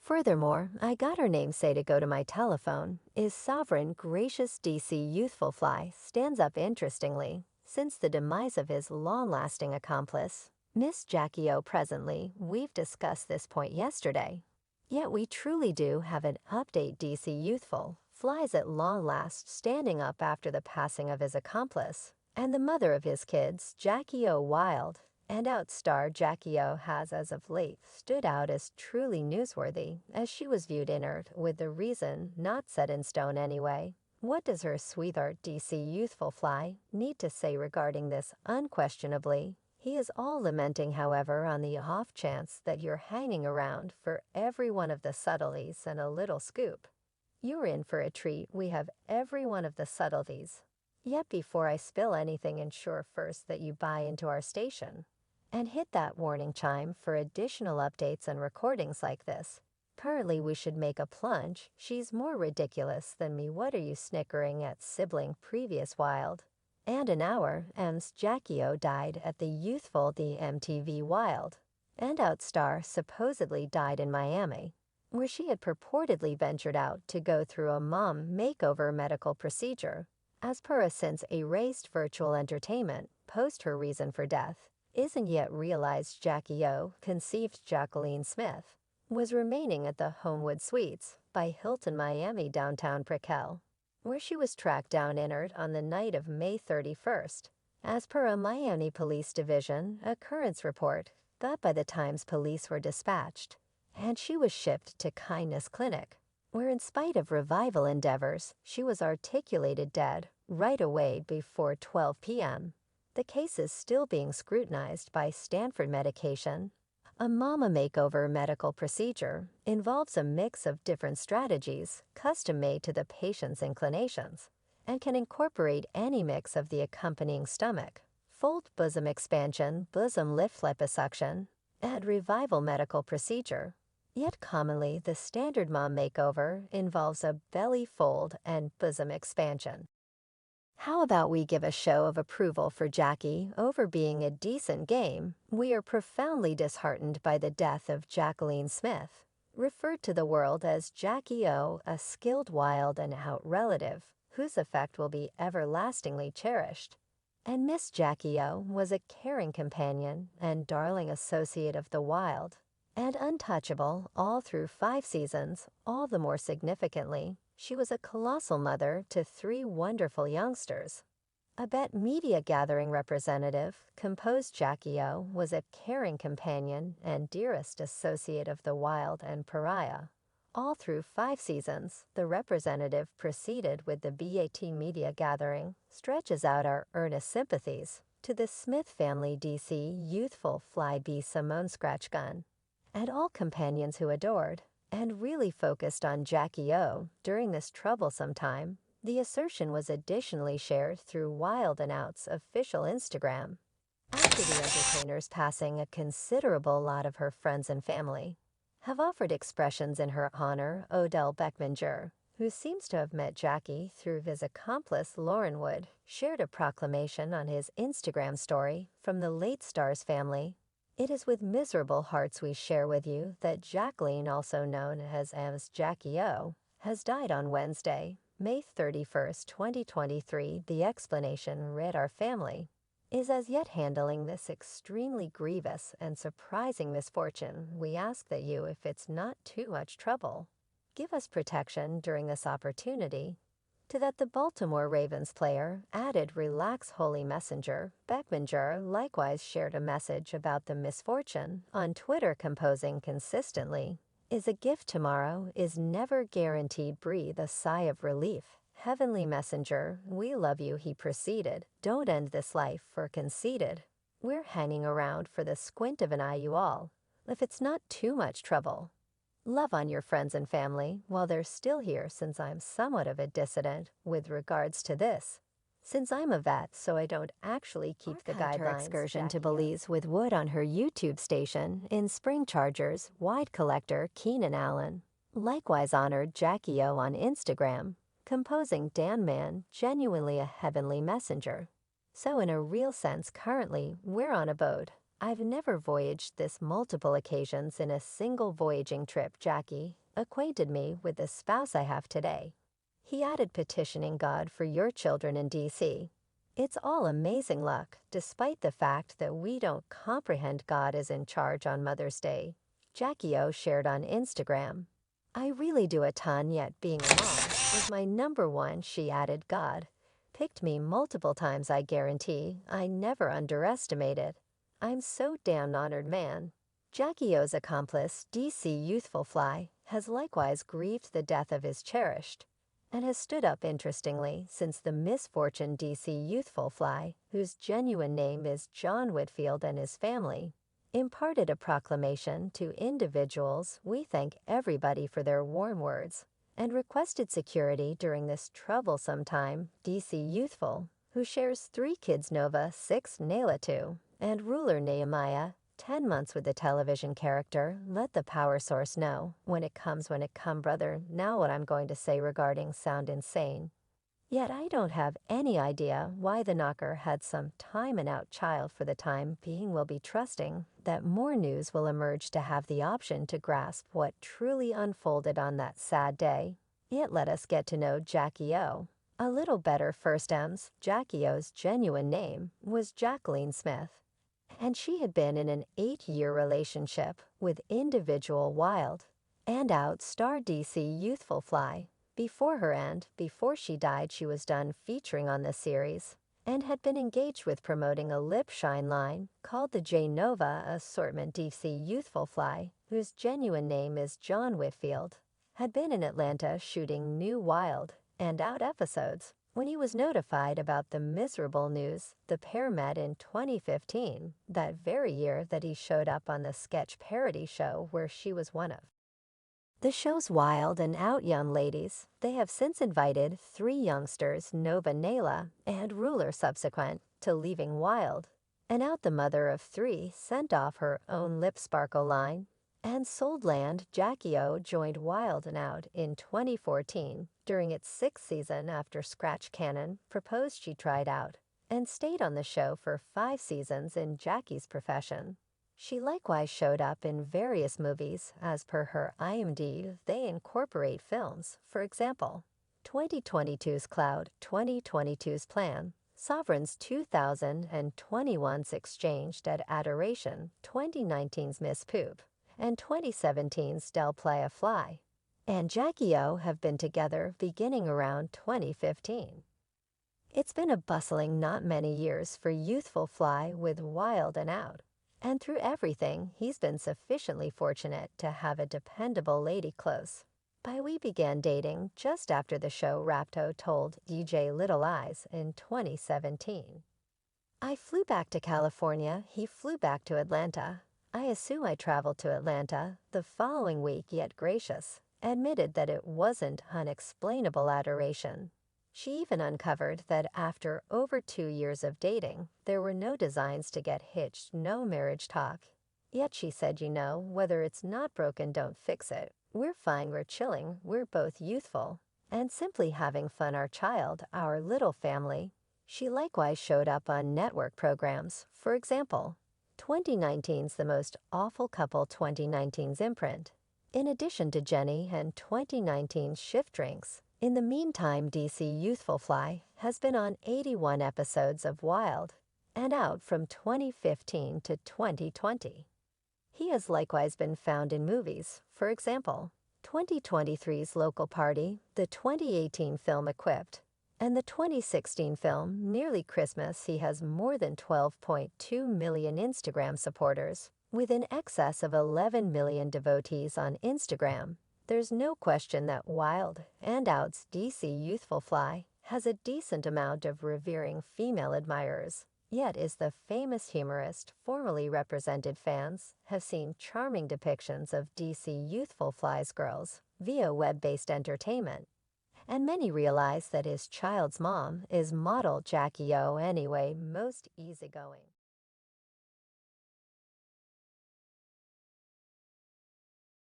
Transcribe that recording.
Furthermore, I got her namesay to go to my telephone. Is sovereign, gracious DC youthful fly stands up interestingly, since the demise of his long-lasting accomplice, Miss Jacky O. Presently, we've discussed this point yesterday. Yet we truly do have an update. DC youthful flies at long last standing up after the passing of his accomplice, and the mother of his kids, Jacky O. Wild, and outstar Jacky O has as of late stood out as truly newsworthy, as she was viewed inert, with the reason not set in stone anyway. What does her sweetheart DC youthful fly need to say regarding this? Unquestionably, he is all lamenting, however, on the off chance that you're hanging around for every one of the subtleties and a little scoop. You're in for a treat. We have every one of the subtleties. Yet before I spill anything, ensure first that you buy into our station and hit that warning chime for additional updates and recordings like this. Currently, we should make a plunge. She's more ridiculous than me. What are you snickering at, sibling? Previous Wild. And an hour, M's Jacky O died at the youthful the MTV Wild. And outstar supposedly died in Miami, where she had purportedly ventured out to go through a mom makeover medical procedure. As per a since erased virtual entertainment post, her reason for death isn't yet realized. Jacky O, conceived Jacqueline Smith, was remaining at the Homewood Suites by Hilton Miami downtown Brickell, where she was tracked down inert on the night of May 31st. As per a Miami Police Division occurrence report, that by the times police were dispatched, and she was shipped to Kindness Clinic, where in spite of revival endeavors, she was articulated dead right away before 12 p.m. The case is still being scrutinized by Stanford Medication. A mama makeover medical procedure involves a mix of different strategies custom-made to the patient's inclinations and can incorporate any mix of the accompanying stomach, fold bosom expansion, bosom lift liposuction, and revival medical procedure. Yet commonly, the standard mom makeover involves a belly fold and bosom expansion. How about we give a show of approval for Jacky over being a decent game? We are profoundly disheartened by the death of Jacqueline Smith, referred to the world as Jacky O, a skilled, wild, and out relative, whose effect will be everlastingly cherished. And Miss Jacky O was a caring companion and darling associate of the Wild, and untouchable all through 5 seasons. All the more significantly, she was a colossal mother to 3 wonderful youngsters. A Bet Media Gathering representative composed Jacky O was a caring companion and dearest associate of the Wild and Pariah. All through 5 seasons, the representative proceeded with the BAT Media Gathering, stretches out our earnest sympathies to the Smith family DC youthful fly bee Simone Scratch Gun, and all companions who adored and really focused on Jacky O during this troublesome time. The assertion was additionally shared through Wild and Out's official Instagram. After the entertainer's passing, a considerable lot of her friends and family have offered expressions in her honor. Odell Beckmanger, who seems to have met Jacky through his accomplice Lauren Wood, shared a proclamation on his Instagram story from the late star's family. It is with miserable hearts we share with you that Jacqueline, also known as Jacky O, has died on Wednesday, May 31st, 2023. The explanation read: our family is as yet handling this extremely grievous and surprising misfortune. We ask that you, if it's not too much trouble, give us protection during this opportunity. To that the Baltimore Ravens player added, relax, holy messenger. Beckmanger likewise shared a message about the misfortune on Twitter, composing consistently, is a gift tomorrow is never guaranteed. Breathe a sigh of relief. Heavenly messenger, we love you. He proceeded, don't end this life for conceited. We're hanging around for the squint of an eye, you all, if it's not too much trouble. Love on your friends and family while they're still here, since I'm somewhat of a dissident with regards to this, since I'm a vet, so I don't actually keep the guidelines. Her excursion to Belize with Wood on her YouTube station in Spring Chargers. Wide collector Keenan Allen likewise honored Jacky O on Instagram, composing, Dan Man, genuinely a heavenly messenger. So in a real sense, currently we're on a boat I've never voyaged this multiple occasions in a single voyaging trip. Jacky acquainted me with the spouse I have today. He added petitioning God for your children in DC. It's all amazing luck, despite the fact that we don't comprehend God is in charge on Mother's Day. Jacky O shared on Instagram. I really do a ton, yet being a mom was my number one. She added, God picked me multiple times. I guarantee I never underestimated. I'm so damn honored, man. Jacky O's accomplice, DC Youthful Fly, has likewise grieved the death of his cherished, and has stood up interestingly since the misfortune. DC Youthful Fly, whose genuine name is John Whitfield, and his family imparted a proclamation to individuals. We thank everybody for their warm words and requested security during this troublesome time. DC Youthful, who shares 3 kids, Nova, 6, Nayla, 2, and ruler Nehemiah, 10 months, with the television character, let the power source know when it come, brother. Now what I'm going to say regarding sound insane. Yet I don't have any idea why the knocker had some time and out child for the time being. Will be trusting that more news will emerge to have the option to grasp what truly unfolded on that sad day. Yet let us get to know Jacky O a little better first. Jacky O's genuine name was Jacqueline Smith, and she had been in an 8-year relationship with individual Wild and Out star DC Youthful Fly. Before her, and before she died, she was done featuring on the series and had been engaged with promoting a lip shine line called the J Nova assortment. DC Youthful Fly, whose genuine name is John Whitfield, had been in Atlanta shooting new Wild and Out episodes when he was notified about the miserable news. The pair met in 2015, that very year that he showed up on the sketch parody show where she was one of the show's Wild and Out young ladies. They have since invited 3 youngsters, Nova, Nayla, and Ruler, subsequent to leaving Wild and Out. The mother of 3 sent off her own lip sparkle line and sold land. Jacky O joined Wild and Out in 2014 during its 6th season after Scratch Cannon proposed. She tried out and stayed on the show for 5 seasons. In Jacky's profession, she likewise showed up in various movies. As per her IMDb, they incorporate films, for example, 2022's Cloud, 2022's Plan, Sovereign's 2021's Exchanged at Adoration, 2019's Miss Poop, and 2017's Del Playa Fly. And Jacky O have been together beginning around 2015. It's been a bustling not many years for Youthful Fly with Wild and Out. And through everything, he's been sufficiently fortunate to have a dependable lady close by. We began dating just after the show wrapped, O told DJ Little Eyes in 2017. I flew back to California, he flew back to Atlanta. I assume I traveled to Atlanta the following week, yet gracious admitted that it wasn't unexplainable adoration. She even uncovered that after over 2 years of dating, there were no designs to get hitched, no marriage talk. Yet she said, you know, whether it's not broken, don't fix it. We're fine, we're chilling, we're both youthful, and simply having fun. Our child, our little family. She likewise showed up on network programs, for example, 2019's The Most Awful Couple, 2019's Imprint, in addition to Jenny, and 2019's Shift Drinks. In the meantime, DC Youthful Fly has been on 81 episodes of Wild and Out from 2015 to 2020. He has likewise been found in movies, for example, 2023's Local Party, the 2018 film Equipped, and the 2016 film Nearly Christmas. He has more than 12.2 million Instagram supporters, with in excess of 11 million devotees on Instagram. There's no question that Wild and Out's DC Youthful Fly has a decent amount of revering female admirers. Yet is the famous humorist formerly represented. Fans have seen charming depictions of DC Youthful Fly's girls via web-based entertainment, and many realize that his child's mom is model Jacky O anyway, most easygoing.